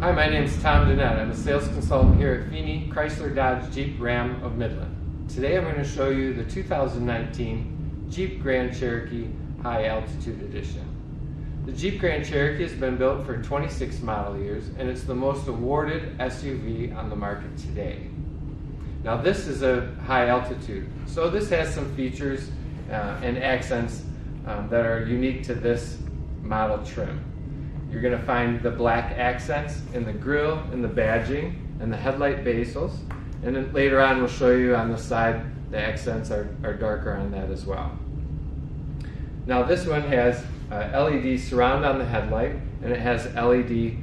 Hi, my name is Tom Dennett. I'm a sales consultant here at Feeney Chrysler Dodge Jeep Ram of Midland. Today I'm going to show you the 2019 Jeep Grand Cherokee High Altitude Edition. The Jeep Grand Cherokee has been built for 26 model years and it's the most awarded SUV on the market today. Now this is a high altitude, so this has some features and accents that are unique to this model trim. You're going to find the black accents in the grille and the badging and the headlight bezels, and then later on we'll show you on the side the accents are darker on that as well. Now this one has LED surround on the headlight, and it has LED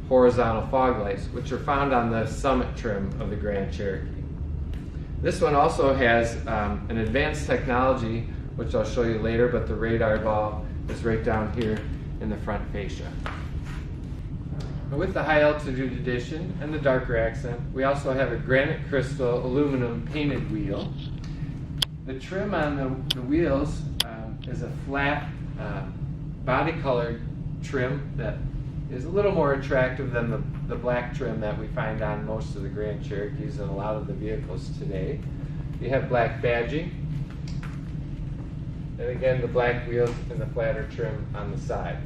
horizontal fog lights, which are found on the Summit trim of the Grand Cherokee. This one also has an advanced technology, which I'll show you later, but the radar ball is right down here in the front fascia. With the high altitude edition and the darker accent, we also have a granite crystal aluminum painted wheel. The trim on the wheels is a flat body colored trim that is a little more attractive than the black trim that we find on most of the Grand Cherokees and a lot of the vehicles today. You have black badging, and again the black wheels and the flatter trim on the side.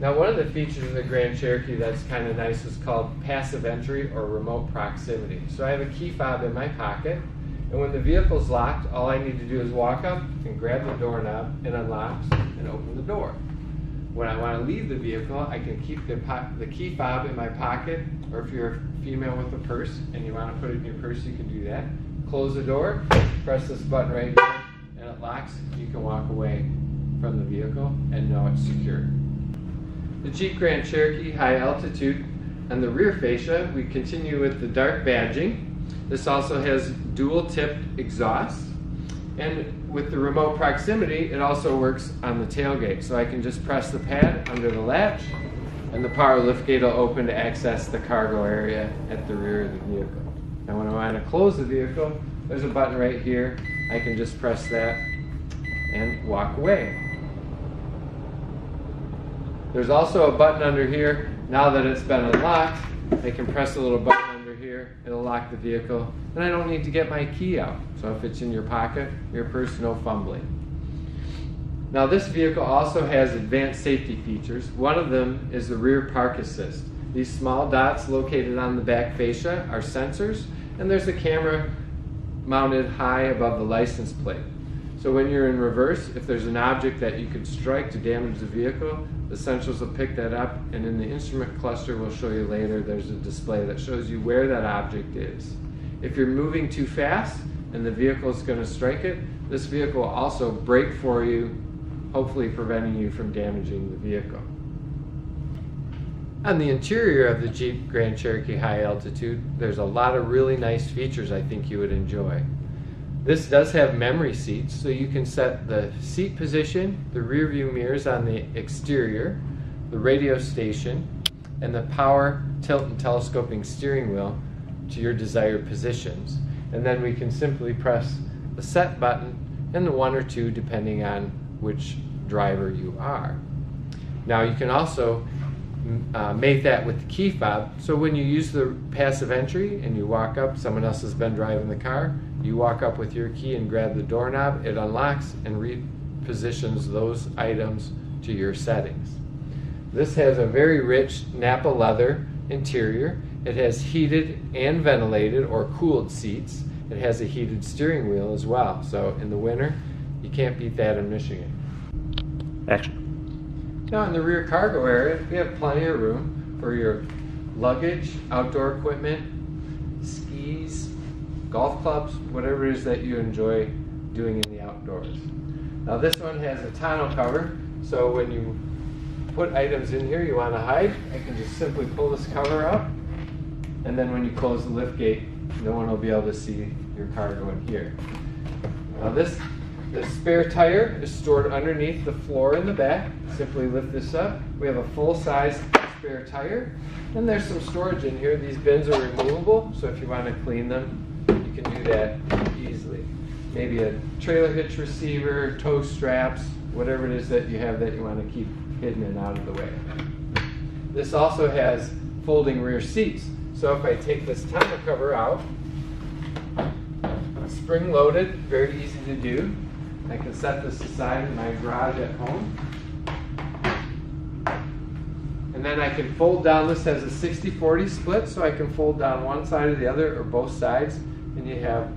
Now one of the features of the Grand Cherokee that's kind of nice is called passive entry or remote proximity. So I have a key fob in my pocket, and when the vehicle's locked, all I need to do is walk up and grab the doorknob, and unlocks and open the door. When I want to leave the vehicle, I can keep the key fob in my pocket, or if you're a female with a purse and you want to put it in your purse, you can do that. Close the door, press this button right here, and it locks. You can walk away from the vehicle and know it's secure. The Jeep Grand Cherokee High Altitude and the rear fascia, we continue with the dark badging. This also has dual tipped exhaust, and with the remote proximity it also works on the tailgate, so I can just press the pad under the latch and the power liftgate will open to access the cargo area at the rear of the vehicle. Now when I want to close the vehicle, there's a button right here. I can just press that and walk away. There's also a button under here. Now that it's been unlocked, I can press a little button under here, it'll lock the vehicle, and I don't need to get my key out. So if it's in your pocket, your purse, no fumbling. Now this vehicle also has advanced safety features. One of them is the rear park assist. These small dots located on the back fascia are sensors, and there's a camera mounted high above the license plate. So when you're in reverse, if there's an object that you could strike to damage the vehicle, the sensors will pick that up, and in the instrument cluster we'll show you later, there's a display that shows you where that object is. If you're moving too fast and the vehicle is going to strike it, this vehicle will also brake for you, hopefully preventing you from damaging the vehicle. On the interior of the Jeep Grand Cherokee High Altitude, there's a lot of really nice features I think you would enjoy. This does have memory seats, so you can set the seat position, the rear view mirrors on the exterior, the radio station, and the power tilt and telescoping steering wheel to your desired positions. And then we can simply press the set button and the 1 or 2 depending on which driver you are. Now you can also mate that with the key fob, so when you use the passive entry and you walk up, someone else has been driving the car, you walk up with your key and grab the doorknob, it unlocks and repositions those items to your settings. This has a very rich Napa leather interior. It has heated and ventilated or cooled seats. It has a heated steering wheel as well, so in the winter you can't beat that in Michigan. Action. Now in the rear cargo area, we have plenty of room for your luggage, outdoor equipment, skis, golf clubs, whatever it is that you enjoy doing in the outdoors. Now this one has a tonneau cover, so when you put items in here you want to hide, I can just simply pull this cover up, and then when you close the lift gate, no one will be able to see your cargo in here. Now the spare tire is stored underneath the floor in the back. Simply lift this up. We have a full-size spare tire, and there's some storage in here. These bins are removable, so if you want to clean them, you can do that easily. Maybe a trailer hitch receiver, tow straps, whatever it is that you have that you want to keep hidden and out of the way. This also has folding rear seats. So if I take this tonneau cover out, spring loaded, very easy to do. I can set this aside in my garage at home. And then I can fold down. This has a 60-40 split, so I can fold down one side or the other or both sides, and you have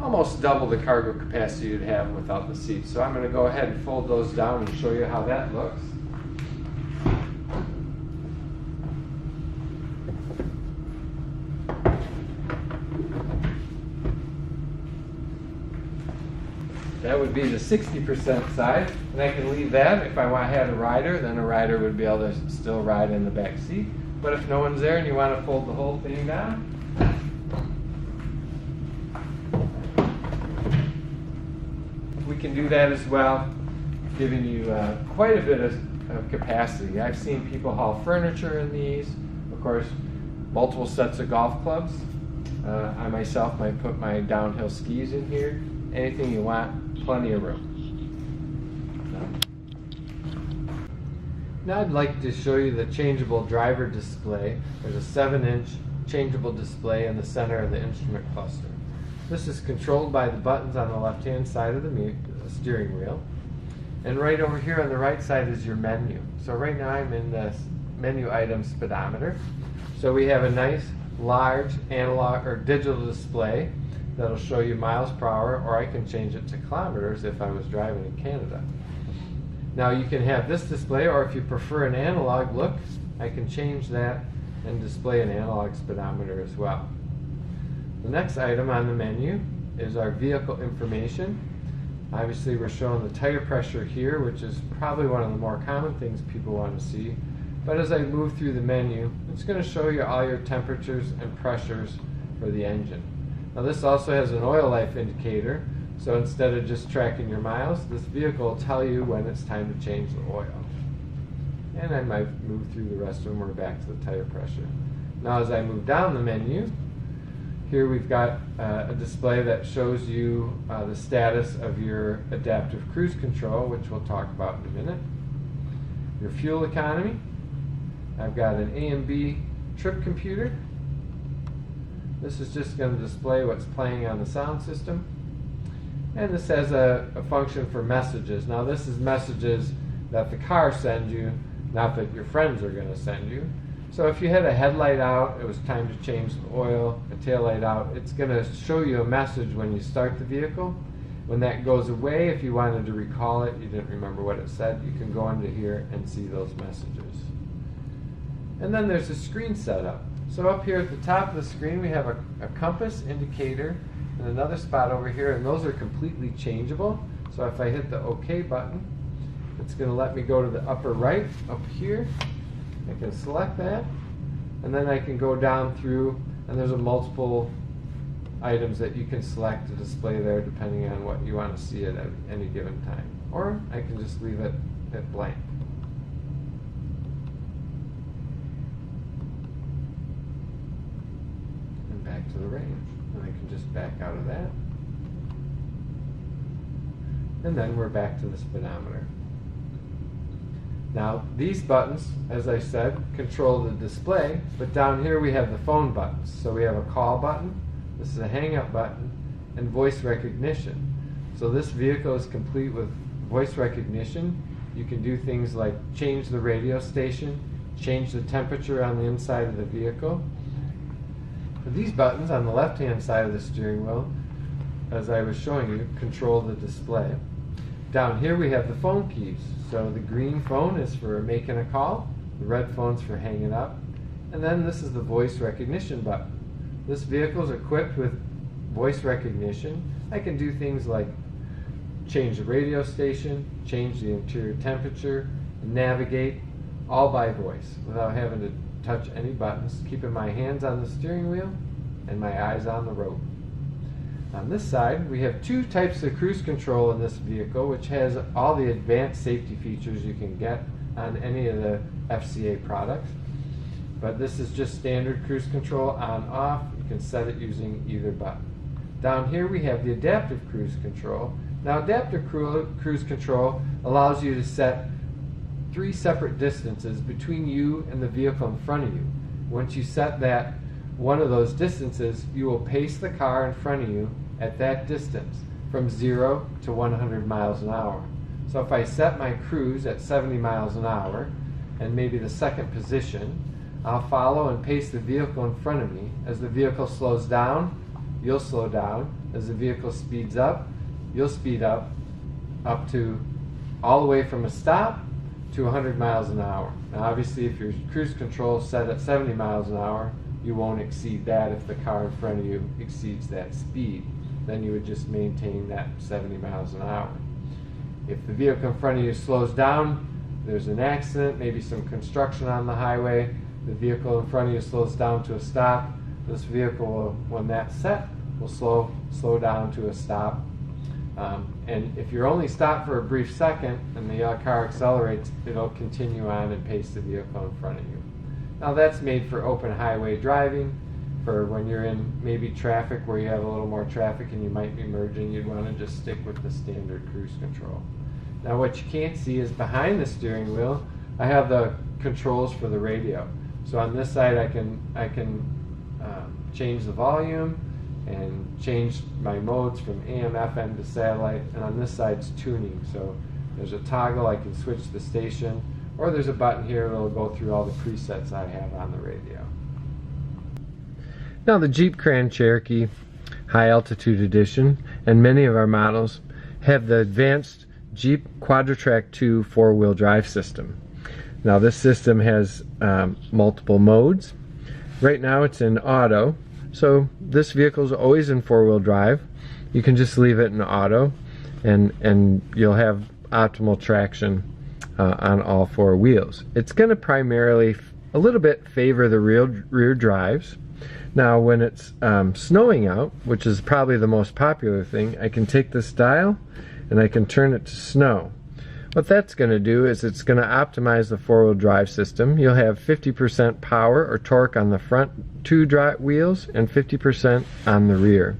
almost double the cargo capacity you'd have without the seats. So I'm going to go ahead and fold those down and show you how that looks. That would be the 60% side, and I can leave that. If I had a rider, then a rider would be able to still ride in the back seat. But if no one's there and you want to fold the whole thing down, we can do that as well, giving you quite a bit of capacity. I've seen people haul furniture in these, of course, multiple sets of golf clubs. I myself might put my downhill skis in here. Anything you want, plenty of room. Now I'd like to show you the changeable driver display. There's a 7-inch changeable display in the center of the instrument cluster. This is controlled by the buttons on the left-hand side of the steering wheel. And right over here on the right side is your menu. So right now I'm in the menu item speedometer. So we have a nice large analog or digital display that'll show you miles per hour, or I can change it to kilometers if I was driving in Canada. Now you can have this display, or if you prefer an analog look, I can change that and display an analog speedometer as well. The next item on the menu is our vehicle information. Obviously we're showing the tire pressure here, which is probably one of the more common things people want to see. But as I move through the menu, it's going to show you all your temperatures and pressures for the engine. Now this also has an oil life indicator, so instead of just tracking your miles, this vehicle will tell you when it's time to change the oil. And I might move through the rest of them. We're back to the tire pressure. Now as I move down the menu, here we've got a display that shows you the status of your adaptive cruise control, which we'll talk about in a minute. Your fuel economy. I've got an A and B trip computer. This is just going to display what's playing on the sound system. And this has a function for messages. Now this is messages that the car sends you, not that your friends are going to send you. So if you had a headlight out, it was time to change the oil, a taillight out, it's going to show you a message when you start the vehicle. When that goes away, if you wanted to recall it, you didn't remember what it said, you can go into here and see those messages. And then there's a screen setup. So up here at the top of the screen we have a compass indicator and another spot over here, and those are completely changeable. So if I hit the OK button, it's going to let me go to the upper right up here. I can select that, and then I can go down through, and there's a multiple items that you can select to display there depending on what you want to see at any given time. Or I can just leave it at blank. Back to the range, and I can just back out of that, and then we're back to the speedometer. Now these buttons, as I said, control the display, but down here we have the phone buttons. So we have a call button, this is a hang up button, and voice recognition. So this vehicle is complete with voice recognition. You can do things like change the radio station, change the temperature on the inside of the vehicle. These buttons on the left-hand side of the steering wheel, as I was showing you, control the display. Down here we have the phone keys. So the green phone is for making a call, the red phone's for hanging up, and then this is the voice recognition button. This vehicle is equipped with voice recognition. I can do things like change the radio station, change the interior temperature, and navigate, all by voice without having to touch any buttons, keeping my hands on the steering wheel and my eyes on the road. On this side, we have two types of cruise control in this vehicle, which has all the advanced safety features you can get on any of the FCA products. But this is just standard cruise control on off. You can set it using either button. Down here we have the adaptive cruise control. Now adaptive cruise control allows you to set 3 separate distances between you and the vehicle in front of you. Once you set that one of those distances, you will pace the car in front of you at that distance from 0 to 100 miles an hour. So if I set my cruise at 70 miles an hour and maybe the second position, I'll follow and pace the vehicle in front of me. As the vehicle slows down, you'll slow down. As the vehicle speeds up, you'll speed up to all the way from a stop to 100 miles an hour. Now obviously if your cruise control is set at 70 miles an hour, you won't exceed that if the car in front of you exceeds that speed. Then you would just maintain that 70 miles an hour. If the vehicle in front of you slows down, there's an accident, maybe some construction on the highway, the vehicle in front of you slows down to a stop, this vehicle will, when that's set, will slow down to a stop. And if you're only stopped for a brief second and the car accelerates, it'll continue on and pace the vehicle in front of you. Now that's made for open highway driving, for when you're in maybe traffic where you have a little more traffic and you might be merging, you'd want to just stick with the standard cruise control. Now what you can't see is behind the steering wheel, I have the controls for the radio. So on this side I can change the volume and change my modes from AM, FM to satellite, and on this side's tuning. So there's a toggle, I can switch the station, or there's a button here that'll go through all the presets I have on the radio. Now the Jeep Grand Cherokee High Altitude Edition and many of our models have the advanced Jeep Quadra-Track 2 four-wheel drive system. Now this system has multiple modes. Right now it's in auto, so this vehicle is always in four-wheel drive. You can just leave it in auto and you'll have optimal traction on all four wheels. It's going to primarily a little bit favor the rear drives. Now when it's snowing out, which is probably the most popular thing, I can take this dial and I can turn it to snow. What that's going to do is it's going to optimize the four-wheel drive system. You'll have 50% power or torque on the front two wheels and 50% on the rear.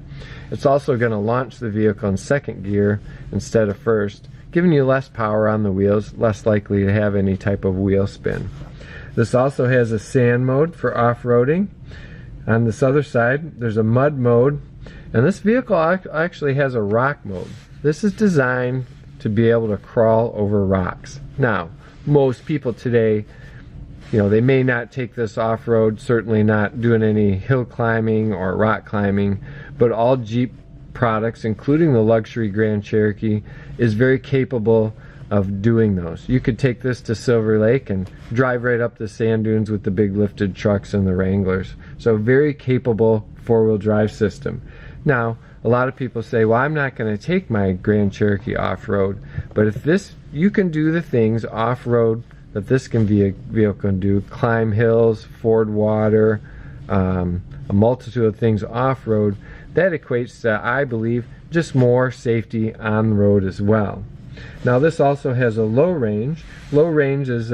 It's also going to launch the vehicle in second gear instead of first, giving you less power on the wheels, less likely to have any type of wheel spin. This also has a sand mode for off-roading. On this other side, there's a mud mode, and this vehicle actually has a rock mode. This is designed to be able to crawl over rocks. Now, most people today, they may not take this off-road, certainly not doing any hill climbing or rock climbing, but all Jeep products, including the luxury Grand Cherokee, is very capable of doing those. You could take this to Silver Lake and drive right up the sand dunes with the big lifted trucks and the Wranglers. So very capable four-wheel drive system. Now, a lot of people say, well, I'm not going to take my Grand Cherokee off-road, but if you can do the things off-road that this vehicle can do, climb hills, ford water, a multitude of things off-road, that equates to, I believe, just more safety on the road as well. Now this also has a low range. Low range is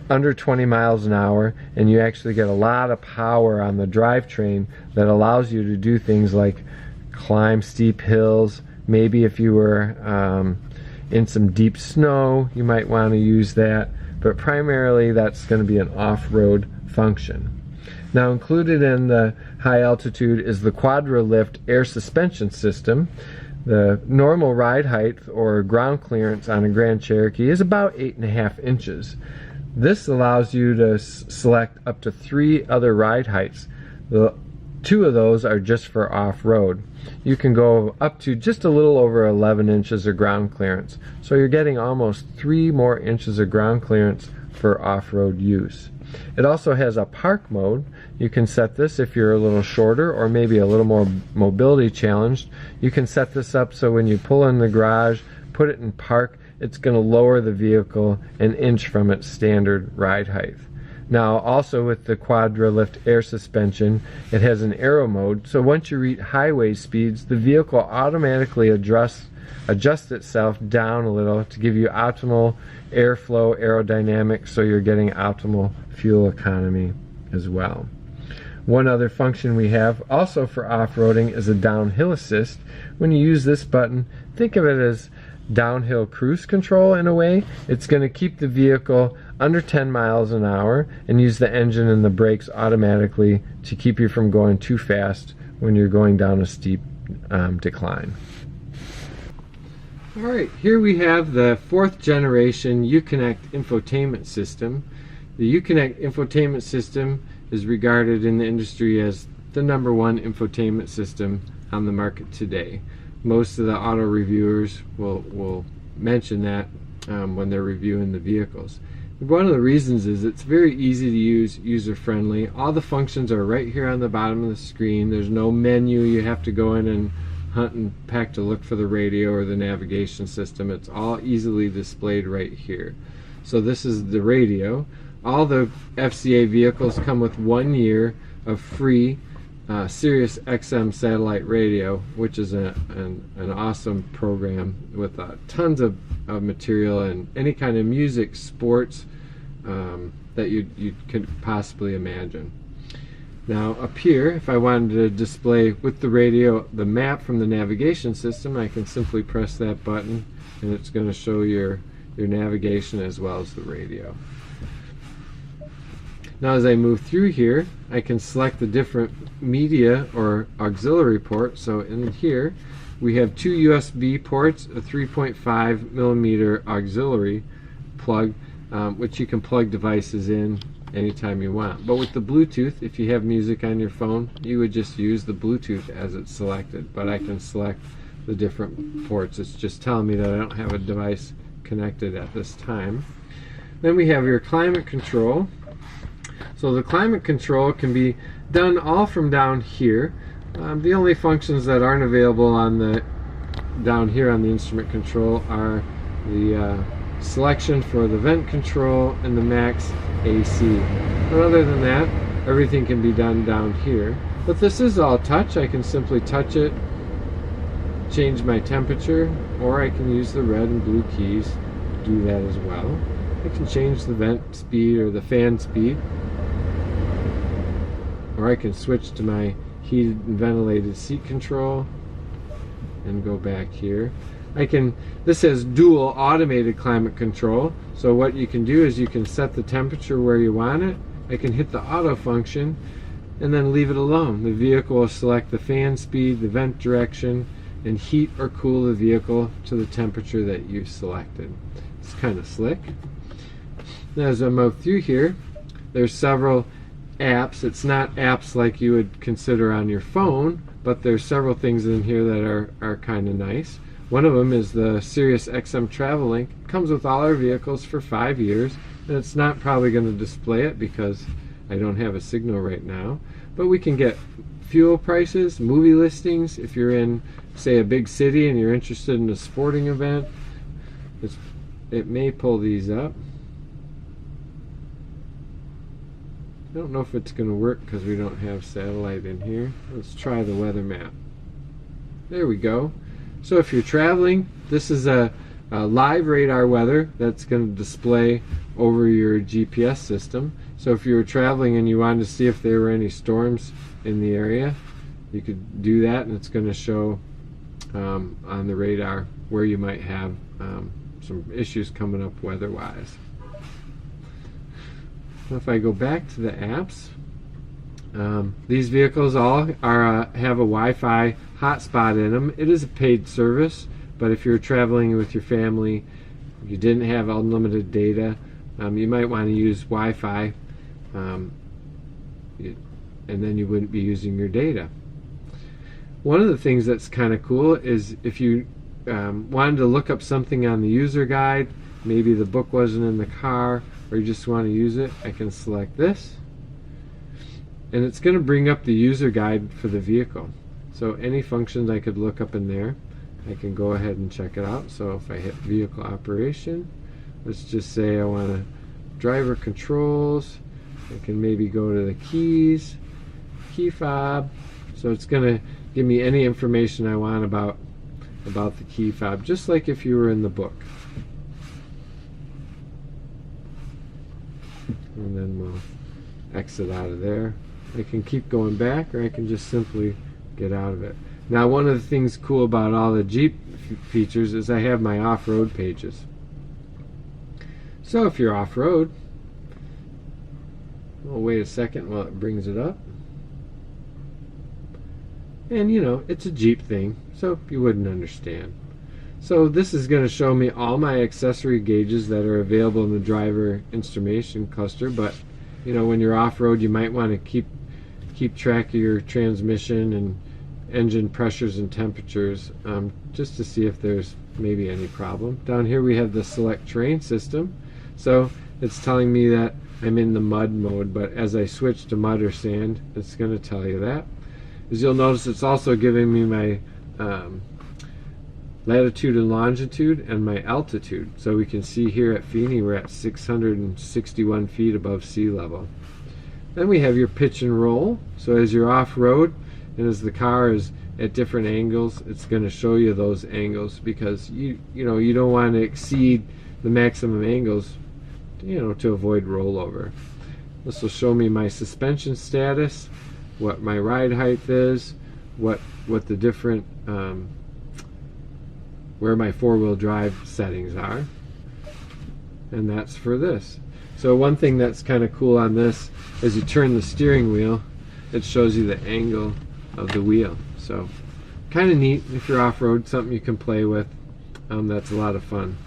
under 20 miles an hour, and you actually get a lot of power on the drivetrain that allows you to do things like climb steep hills. Maybe if you were in some deep snow, you might want to use that, but primarily that's going to be an off-road function. Now included in the high altitude is the Quadra Lift air suspension system. The normal ride height or ground clearance on a Grand Cherokee is about 8.5 inches. This allows you to select up to 3 other ride heights. The 2 of those are just for off-road. You can go up to just a little over 11 inches of ground clearance. So you're getting almost 3 more inches of ground clearance for off-road use. It also has a park mode. You can set this if you're a little shorter or maybe a little more mobility challenged. You can set this up so when you pull in the garage, put it in park, it's going to lower the vehicle an inch from its standard ride height. Now also with the Quadra Lift air suspension, it has an aero mode, so once you reach highway speeds, the vehicle automatically adjusts itself down a little to give you optimal airflow aerodynamics, so you're getting optimal fuel economy as well. One other function we have also for off-roading is a downhill assist. When you use this button, think of it as downhill cruise control in a way. It's going to keep the vehicle under 10 miles an hour and use the engine and the brakes automatically to keep you from going too fast when you're going down a steep decline. Alright, here we have the 4th generation Uconnect infotainment system. The Uconnect infotainment system is regarded in the industry as the #1 infotainment system on the market today. Most of the auto reviewers will mention that when they're reviewing the vehicles. One of the reasons is it's very easy to use, user-friendly. All the functions are right here on the bottom of the screen. There's no menu you have to go in and hunt and peck to look for the radio or the navigation system. It's all easily displayed right here. So this is the radio. All the FCA vehicles come with 1 year of free Sirius XM satellite radio, which is an awesome program with tons of material and any kind of music, sports that you could possibly imagine. Now up here, if I wanted to display with the radio the map from the navigation system, I can simply press that button and it's going to show your navigation as well as the radio. Now as I move through here, I can select the different media or auxiliary ports. So in here we have 2 USB ports, a 3.5 millimeter auxiliary plug, which you can plug devices in anytime you want. But with the Bluetooth, if you have music on your phone, you would just use the Bluetooth as it's selected. But I can select the different ports. It's just telling me that I don't have a device connected at this time. Then we have your climate control. So the climate control can be done all from down here. The only functions that aren't available on down here on the instrument control are the selection for the vent control and the max AC. But other than that, everything can be done down here. But this is all touch. I can simply touch it, change my temperature, or I can use the red and blue keys to do that as well. I can change the vent speed or the fan speed, or I can switch to my heated and ventilated seat control and go back here. This has dual automated climate control, so what you can do is you can set the temperature where you want it. I can hit the auto function and then leave it alone. The vehicle will select the fan speed, the vent direction, and heat or cool the vehicle to the temperature that you've selected. It's kind of slick. Now as I move through here, there's several apps. It's not apps like you would consider on your phone, but there's several things in here that are kind of nice. One of them is the Sirius XM Travel Link. It comes with all our vehicles for 5 years, and it's not probably going to display it because I don't have a signal right now. But we can get fuel prices, movie listings. If you're in, say, a big city and you're interested in a sporting event, it may pull these up. I don't know if it's going to work because we don't have satellite in here. Let's try the weather map. There we go. So if you're traveling, this is a live radar weather that's going to display over your GPS system. So if you were traveling and you wanted to see if there were any storms in the area, you could do that, and it's going to show on the radar where you might have some issues coming up weather-wise. If I go back to the apps, these vehicles all have a Wi-Fi hotspot in them. It is a paid service, but if you're traveling with your family, you didn't have unlimited data, you might want to use Wi-Fi, and then you wouldn't be using your data. One of the things that's kind of cool is if you wanted to look up something on the user guide, maybe the book wasn't in the car, or you just want to use it, I can select this, and it's going to bring up the user guide for the vehicle. So any functions I could look up in there, I can go ahead and check it out. So if I hit vehicle operation, let's just say I want to driver controls, I can maybe go to the keys, key fob. So it's going to give me any information I want about the key fob, just like if you were in the book. And then we'll exit out of there. I can keep going back, or I can just simply get out of it. Now, one of the things cool about all the Jeep features is I have my off-road pages. So if you're off-road, We'll wait a second while it brings it up. And you know, it's a Jeep thing, so you wouldn't understand. So this is going to show me all my accessory gauges that are available in the driver instrumentation cluster, but you know, when you're off-road you might want to keep track of your transmission and engine pressures and temperatures, just to see if there's maybe any problem. Down here we have the select terrain system, so it's telling me that I'm in the mud mode, but as I switch to mud or sand, it's going to tell you that. As you'll notice, it's also giving me my latitude and longitude and my altitude. So we can see here at Feeney we're at 661 feet above sea level. Then we have your pitch and roll. So as you're off-road and as the car is at different angles, it's going to show you those angles, because you don't want to exceed the maximum angles, you know, to avoid rollover. This will show me my suspension status, what my ride height is, what the different where my four-wheel drive settings are, and that's for this. So one thing that's kind of cool on this, as you turn the steering wheel, it shows you the angle of the wheel. So kind of neat if you're off-road, something you can play with. That's a lot of fun.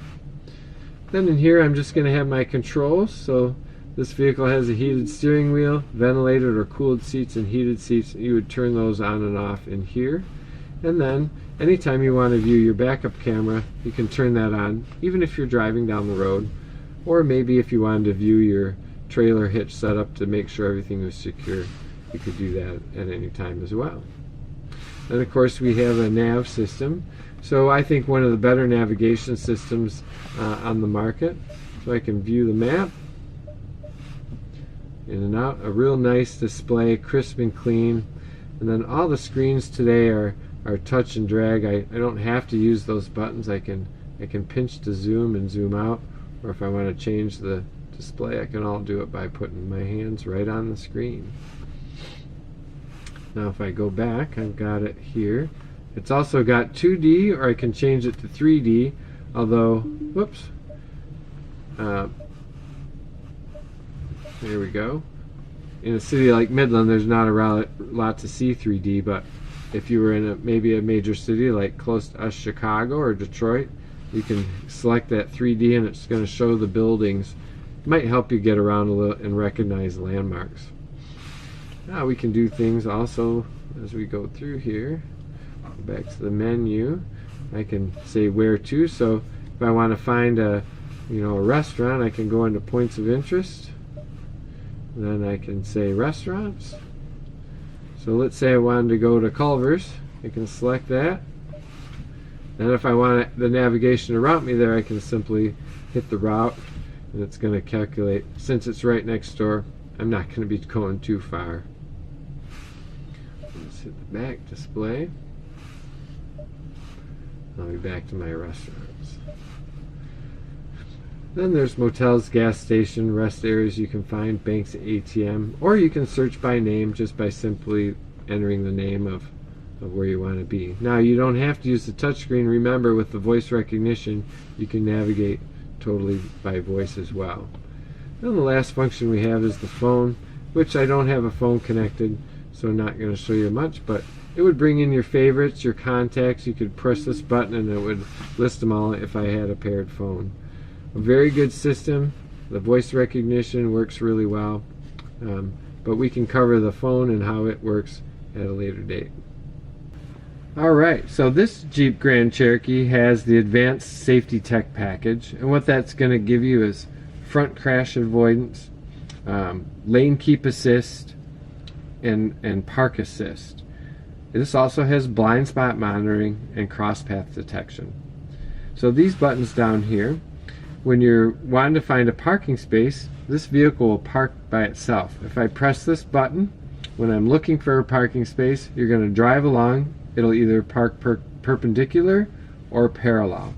Then in here I'm just going to have my controls. So this vehicle has a heated steering wheel, ventilated or cooled seats, and heated seats. You would turn those on and off in here. And then anytime you want to view your backup camera, you can turn that on, even if you're driving down the road, or maybe if you wanted to view your trailer hitch setup to make sure everything was secure, you could do that at any time as well. And of course we have a nav system. So I think one of the better navigation systems on the market. So I can view the map, in and out, a real nice display, crisp and clean. And then all the screens today are touch and drag. I don't have to use those buttons. I can pinch to zoom and zoom out, or if I want to change the display, I can all do it by putting my hands right on the screen. Now if I go back, I've got it here. It's also got 2D, or I can change it to 3D, although, whoops, there we go. In a city like Midland, there's not a lot to see 3D, but if you were in maybe a major city like close to us, Chicago or Detroit, you can select that 3D and it's going to show the buildings. It might help you get around a little and recognize landmarks. Now we can do things also as we go through here. Go back to the menu. I can say where to. So if I want to find a restaurant, I can go into points of interest. Then I can say restaurants. So let's say I wanted to go to Culver's. I can select that. And if I want the navigation to route me there, I can simply hit the route, and it's going to calculate. Since it's right next door, I'm not going to be going too far. Let's hit the back display. I'll be back to my restaurants. Then there's motels, gas station, rest areas you can find, banks, ATM, or you can search by name just by simply entering the name of where you want to be. Now you don't have to use the touchscreen. Remember, with the voice recognition, you can navigate totally by voice as well. Then the last function we have is the phone, which I don't have a phone connected, so I'm not going to show you much, but it would bring in your favorites, your contacts. You could press this button and it would list them all if I had a paired phone. A very good system. The voice recognition works really well, but we can cover the phone and how it works at a later date. Alright, so this Jeep Grand Cherokee has the Advanced Safety Tech package, and what that's going to give you is front crash avoidance, lane keep assist, and park assist. This also has blind spot monitoring and cross path detection. So these buttons down here, when you're wanting to find a parking space, this vehicle will park by itself. If I press this button, when I'm looking for a parking space, you're going to drive along. It'll either park perpendicular or parallel.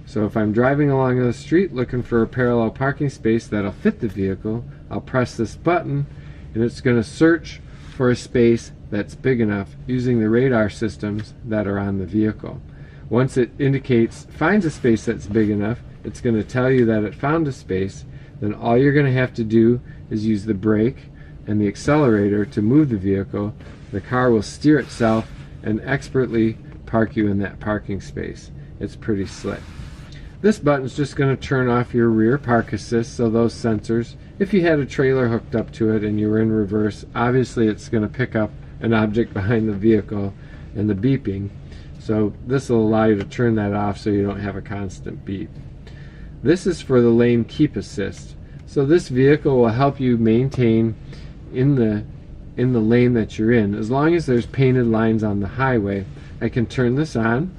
So if I'm driving along the street looking for a parallel parking space that'll fit the vehicle, I'll press this button and it's going to search for a space that's big enough using the radar systems that are on the vehicle. Once it finds a space that's big enough, it's going to tell you that it found a space. Then all you're going to have to do is use the brake and the accelerator to move the vehicle. The car will steer itself and expertly park you in that parking space. It's pretty slick. This button is just going to turn off your rear park assist, so those sensors, if you had a trailer hooked up to it and you were in reverse, obviously it's going to pick up an object behind the vehicle and the beeping. So this will allow you to turn that off so you don't have a constant beep. This is for the lane keep assist. So this vehicle will help you maintain in the lane that you're in. As long as there's painted lines on the highway, I can turn this on.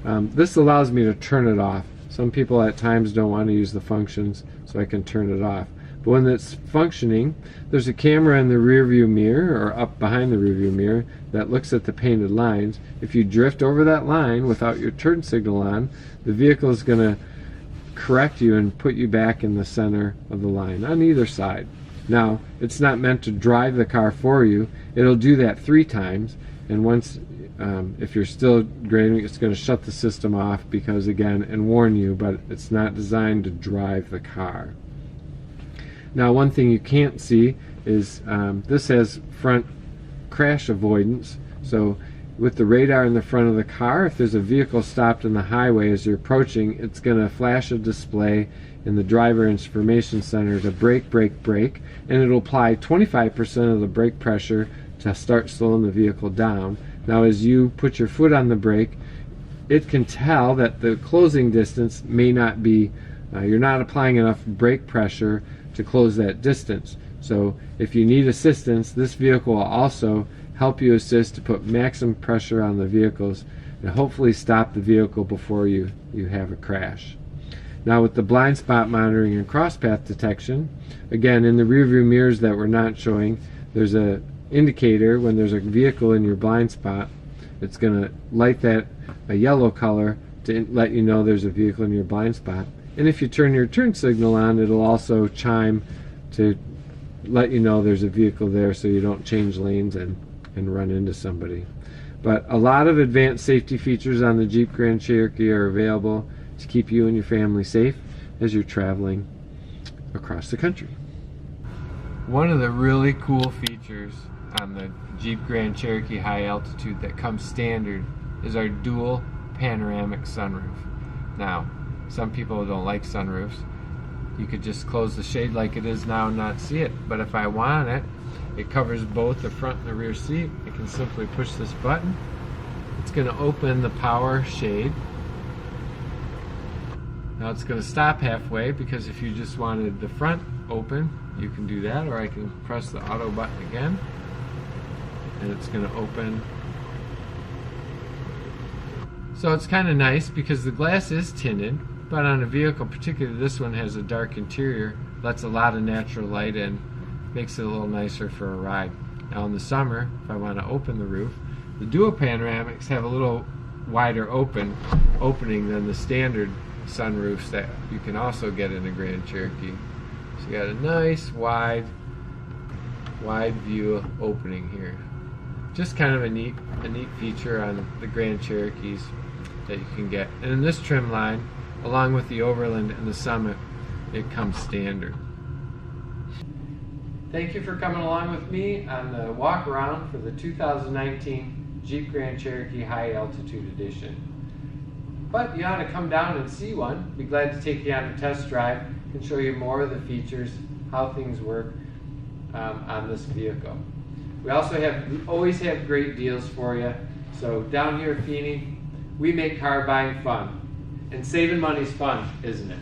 This allows me to turn it off. Some people at times don't want to use the functions, so I can turn it off. But when it's functioning, there's a camera in the rear view mirror or up behind the rear view mirror that looks at the painted lines. If you drift over that line without your turn signal on, the vehicle is going to correct you and put you back in the center of the line on either side. Now, it's not meant to drive the car for you. It'll do that 3 times, and once if you're still grading, it's going to shut the system off because, again, and warn you, but it's not designed to drive the car. Now, one thing you can't see is this has front crash avoidance. So with the radar in the front of the car, if there's a vehicle stopped in the highway as you're approaching, it's going to flash a display in the driver information center to brake, brake, brake, and it'll apply 25% of the brake pressure to start slowing the vehicle down. Now, as you put your foot on the brake, it can tell that the closing distance may not be, you're not applying enough brake pressure to close that distance. So if you need assistance, this vehicle will also help you assist to put maximum pressure on the vehicles and hopefully stop the vehicle before you have a crash. Now, with the blind spot monitoring and cross path detection, again, in the rear view mirrors that we're not showing, there's a indicator when there's a vehicle in your blind spot. It's going to light that a yellow color to let you know there's a vehicle in your blind spot. And if you turn your turn signal on, it'll also chime to let you know there's a vehicle there so you don't change lanes and run into somebody. But a lot of advanced safety features on the Jeep Grand Cherokee are available to keep you and your family safe as you're traveling across the country. One of the really cool features on the Jeep Grand Cherokee High Altitude that comes standard is our dual panoramic sunroof. Now, some people don't like sunroofs. You could just close the shade like it is now and not see it, but if I want it, it covers both the front and the rear seat. I can simply push this button. It's going to open the power shade. Now it's going to stop halfway, because if you just wanted the front open, you can do that, or I can press the auto button again and it's going to open. So it's kind of nice because the glass is tinted, but on a vehicle, particularly this one has a dark interior, lets a lot of natural light in, makes it a little nicer for a ride. Now in the summer, if I want to open the roof, the dual panoramics have a little wider opening than the standard sunroofs that you can also get in a Grand Cherokee. So you got a nice wide view opening here. Just kind of a neat feature on the Grand Cherokees that you can get. And in this trim line, along with the Overland and the Summit, it comes standard. Thank you for coming along with me on the walk around for the 2019 Jeep Grand Cherokee High Altitude Edition. But you ought to come down and see one. Be glad to take you on a test drive and show you more of the features, how things work on this vehicle. We also always have great deals for you. So down here at Feeney, we make car buying fun. And saving money's fun, isn't it?